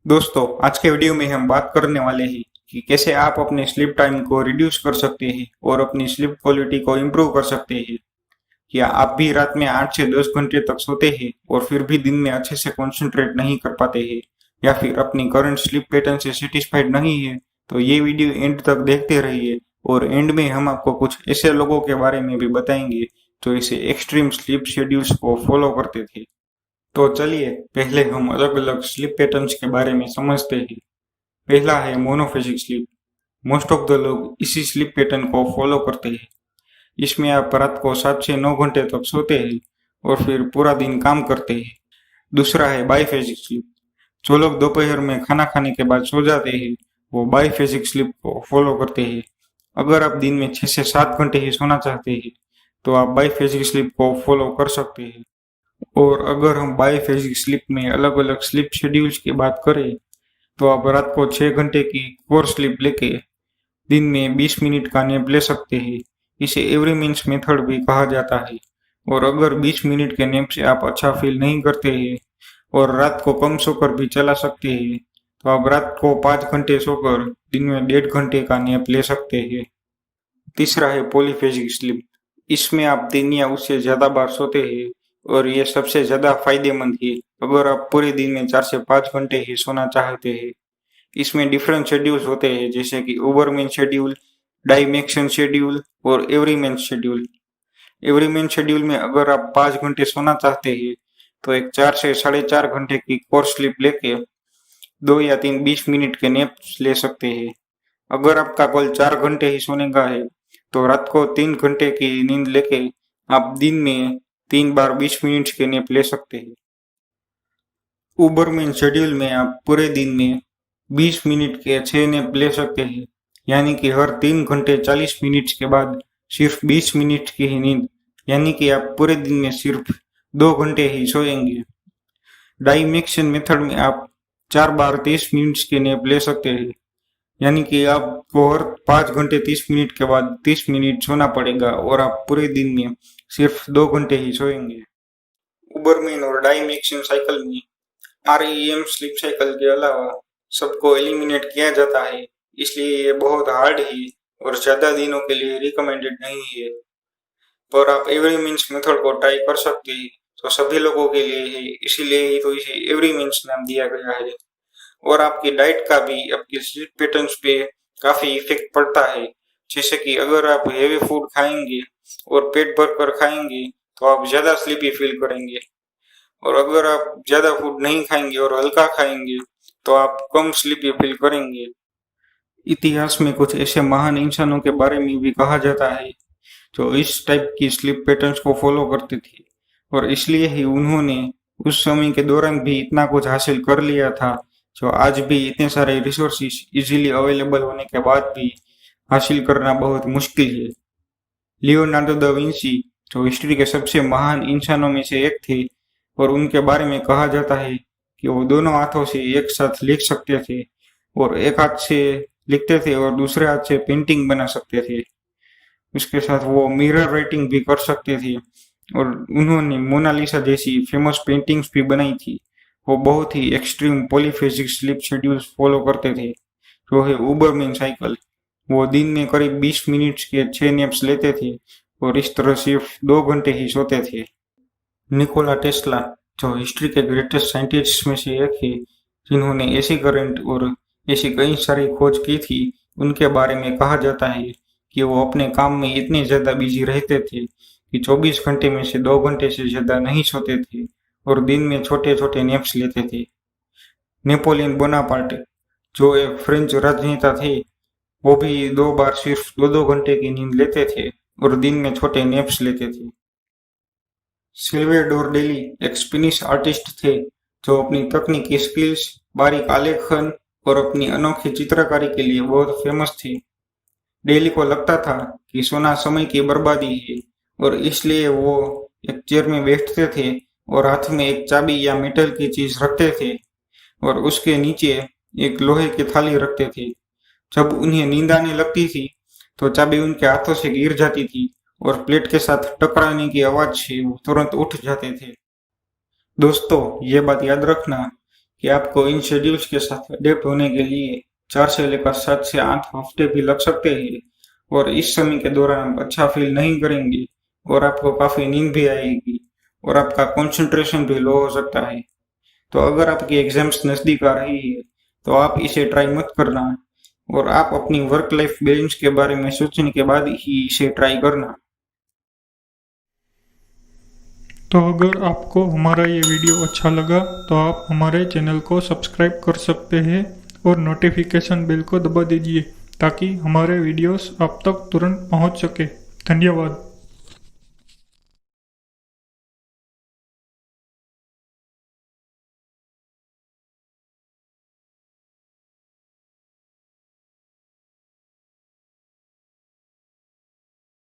दोस्तों, आज के वीडियो में हम बात करने वाले हैं कि कैसे आप अपने स्लीप टाइम को रिड्यूस कर सकते हैं और अपनी स्लीप क्वालिटी को इम्प्रूव कर सकते हैं। क्या आप भी रात में 8 से 10 घंटे तक सोते हैं और फिर भी दिन में अच्छे से कंसंट्रेट नहीं कर पाते हैं, या फिर अपनी करंट स्लीप पैटर्न से सेटिस्फाइड नहीं है? तो ये वीडियो एंड तक देखते रहिए और एंड में हम आपको कुछ ऐसे लोगों के बारे में भी बताएंगे जो इसे एक्सट्रीम स्लीप शेड्यूल्स को फॉलो करते थे। तो चलिए पहले हम अलग अलग स्लीप पैटर्न्स के बारे में समझते हैं। पहला है monophasic sleep. Most of the लोग इसी स्लीप पैटर्न को फॉलो करते हैं। इसमें आप रात को 7 से 9 घंटे तक सोते हैं और फिर पूरा दिन काम करते हैं। दूसरा है बाईफेजिक स्लीप। जो लोग दोपहर में खाना खाने के बाद सो जाते हैं वो बाईफेजिक स्लीप को फॉलो करते हैं। अगर आप दिन में 6 से 7 घंटे ही सोना चाहते हैं तो आप बाईफेजिक स्लीप को फॉलो कर सकते हैं। और अगर हम बाईफेजिक स्लीप में अलग अलग स्लीप शेड्यूल्स की बात करें तो आप रात को 6 घंटे की कोर स्लीप लेके दिन में 20 मिनट का नैप ले सकते हैं। इसे एवरी मीन्स मेथड भी कहा जाता है। और अगर 20 मिनट के नैप से आप अच्छा फील नहीं करते हैं और रात को कम सोकर भी चला सकते हैं तो आप रात को 5 घंटे सोकर दिन में 1.5 घंटे का नैप ले सकते हैं। तीसरा है पॉलीफेजिक स्लीप। इसमें आप दिन या उससे ज्यादा बार सोते हैं और ये सबसे ज्यादा फायदेमंद है अगर आप पूरे दिन में 4 से 5 घंटे ही सोना चाहते हैं। इसमें डिफरेंट शेड्यूल्स होते हैं जैसे कि ओवरमैन शेड्यूल, डाइमेक्शन शेड्यूल और एवरीमैन शेड्यूल। एवरीमैन शेड्यूल में अगर आप 5 घंटे सोना चाहते हैं तो एक 4 से 4.5 घंटे की कोर स्लीप लेके 2 या 3 20 मिनट के नैप ले सकते हैं। अगर आपका गोल 4 घंटे ही सोने का है तो रात को 3 घंटे की नींद लेके आप दिन में 3 बार 20 मिनट के नैप ले सकते हैं। उबरमैन शेड्यूल में आप पूरे दिन में 20 मिनट के 6 नैप ले सकते हैं, यानी कि हर 3 घंटे 40 मिनट के बाद सिर्फ 20 मिनट की ही नींद, यानी कि आप पूरे दिन में सिर्फ 2 घंटे ही सोएंगे। डाइमेक्शन मेथड में आप 4 बार 30 मिनट के नैप ले सकते हैं, यानी कि आपको हर 5 घंटे 30 मिनट के बाद 30 मिनट सोना पड़ेगा और आप पूरे दिन में सिर्फ 2 घंटे ही सोएंगे। उबरमैन और डाइमेक्शन साइकिल में REM स्लीप साइकिल के अलावा सबको एलिमिनेट किया जाता है, इसलिए ये बहुत हार्ड है और ज्यादा दिनों के लिए रिकमेंडेड नहीं है। पर आप एवरी मीन्स मेथड को ट्राई कर सकते हैं, तो सभी लोगों के लिए है, इसीलिए ही तो इसे एवरी मीन्स नाम दिया गया है। और आपकी डाइट का भी आपकी स्लीप पैटर्न्स पे काफी इफेक्ट पड़ता है। जैसे कि अगर आप हेवी फूड खाएंगे और पेट भर कर खाएंगे तो आप ज्यादा स्लीपी फील करेंगे, और अगर आप ज्यादा फूड नहीं खाएंगे और हल्का खाएंगे तो आप कम स्लीपी फील करेंगे। इतिहास में कुछ ऐसे महान इंसानों के बारे में भी कहा जाता है जो इस टाइप की स्लीप पैटर्न्स को फॉलो करते थे, और इसलिए ही उन्होंने उस समय के दौरान भी इतना कुछ हासिल कर लिया था जो आज भी इतने सारे रिसोर्सेज इजीली अवेलेबल होने के बाद भी हासिल करना बहुत मुश्किल है। लियोनार्डो दा विंसी जो हिस्ट्री के सबसे महान इंसानों में से एक थे, और उनके बारे में कहा जाता है कि वो दोनों हाथों से एक साथ लिख सकते थे, और एक हाथ से लिखते थे और दूसरे हाथ से पेंटिंग बना सकते थे। उसके साथ वो मिरर राइटिंग भी कर सकते थे, और उन्होंने मोनालिसा जैसी फेमस पेंटिंग्स भी बनाई थी। वो बहुत ही extreme polyphasic sleep schedules follow करते थे जो है उबरमैन साइकिल। वो दिन में करीब 20 मिनट के 6 नैप्स लेते थे और इस तरह सिर्फ 2 घंटे ही सोते थे। निकोला टेस्ला जो हिस्ट्री के ग्रेटेस्ट साइंटिस्ट में से एक है, जिन्होंने एसी करंट और ऐसी कई सारी खोज की थी, उनके बारे में कहा जाता है कि वो अपने काम में इतने ज्यादा बिजी रहते थे कि 24 घंटे में से 2 घंटे से ज्यादा नहीं सोते थे और दिन में छोटे छोटे नैप्स लेते थे। नेपोलियन बोनापार्ट जो एक फ्रेंच राजनेता थे, वो भी 2 बार सिर्फ 2-2 घंटे की नींद लेते थे और दिन में छोटे नैप्स लेते थे। सिल्वेडोर डेली एक स्पेनिश आर्टिस्ट थे जो अपनी तकनीकी स्किल्स, बारीक आलेखन और अपनी अनोखी चित्रकारी के लिए बहुत फेमस थे। डेली को लगता था कि सोना समय की बर्बादी है, और इसलिए वो एक चेयर में बैठते थे और हाथ में एक चाबी या मेटल की चीज रखते थे और उसके नीचे एक लोहे की थाली रखते थे। जब उन्हें नींद आने लगती थी तो चाबी उनके हाथों से गिर जाती थी और प्लेट के साथ टकराने की आवाज से वो तुरंत उठ जाते थे। दोस्तों, ये बात याद रखना कि आपको इन शेड्यूल्स के साथ अडेप्ट होने के लिए 4 से लेकर 7 से 8 हफ्ते भी लग सकते हैं और इस समय के दौरान आप अच्छा फील नहीं करेंगे और आपको काफ़ी नींद भी आएगी और आपका कंसंट्रेशन भी लो हो सकता है। तो अगर आपकी एग्जाम्स नज़दीक आ रही है तो आप इसे ट्राई मत करना और आप अपनी वर्क लाइफ बैलेंस के बारे में सोचने के बाद ही इसे ट्राई करना। तो अगर आपको हमारा ये वीडियो अच्छा लगा तो आप हमारे चैनल को सब्सक्राइब कर सकते हैं और नोटिफिकेशन बेल को दबा दीजिए ताकि हमारे वीडियोस आप तक तुरंत पहुंच सके। धन्यवाद।